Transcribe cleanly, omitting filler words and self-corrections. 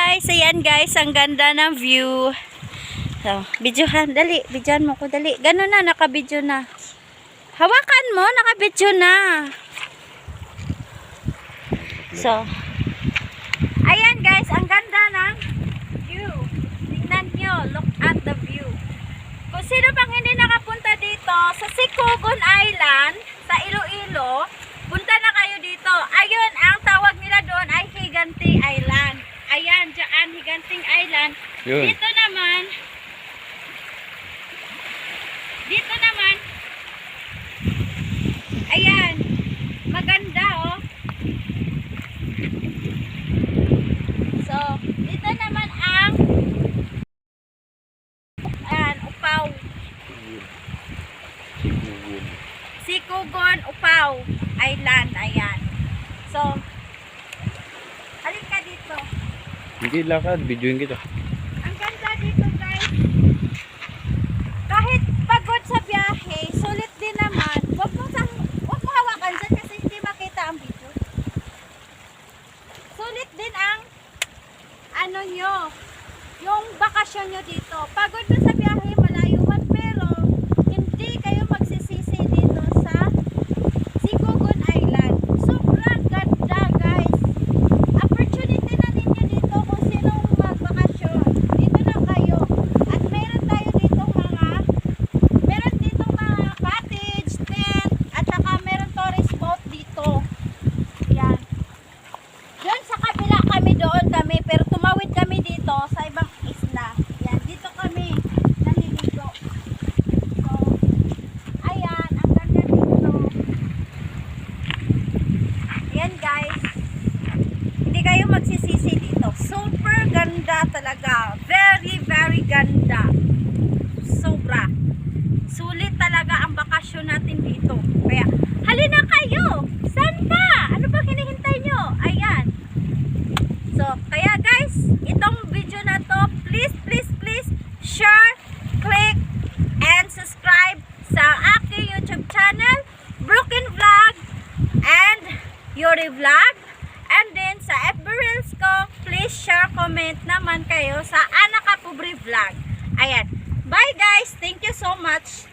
guys, ayan guys, ang ganda ng view. So, videohan, dali, videohan mo ko, dali. Ganun na, naka-video na. Hawakan mo, naka-video na. So, ayan guys, ang ganda ng view. Tingnan nyo, look at the view. Kung sino pang hindi nakapunta dito sa Sicogon Island, sa Iloilo, punta na kayo dito. Ayun, ang tawag nila doon ay Higanti Island. Ayan, dyan, Higanting Island. Yun. Dito naman, ayan, maganda oh. So, dito naman ang, ayan, Upaw. Sicogon, Upaw Island, ayan. So, halika dito. Hindi lakad, videoin kita. Ang ganda dito guys. Kahit pagod sa biyahe, sulit din naman. Huwag mo hawakan dyan kasi hindi makita ang video. Sulit din ang ano nyo, yung bakasyon nyo dito. Pagod na sa biyahe, malayo man, pero hindi kayo magsisisi dito sa Sicogon Island. Sobrang ganda guys. Opportunity na ninyo dito kung sinong magbakasyon. Dito na kayo. At meron ditong mga cottage, tent, at saka meron tourist boat dito. Yan. Doon sa kabila kami, pero tumawid kami dito sa ibang isla. Yan, dito kami naliligo. So, ayan, ang ganda dito. Ayan guys. Hindi kayo magsisisi dito. Super ganda talaga. Very, very ganda. Sobra. Sulit talaga ang bakasyon natin dito. Kaya, halina kayo! Saan pa? Ano ba hinihintay nyo? Ayan. So, kaya guys, itong video na to, please, please, please, share, click, and subscribe sa aking YouTube channel, Brooklyn Vlog, and Yuri Vlog. And then, sa FB Reels ko, please share, comment naman kayo sa Ana Kapubri Vlog. Ayan. Bye guys! Thank you so much!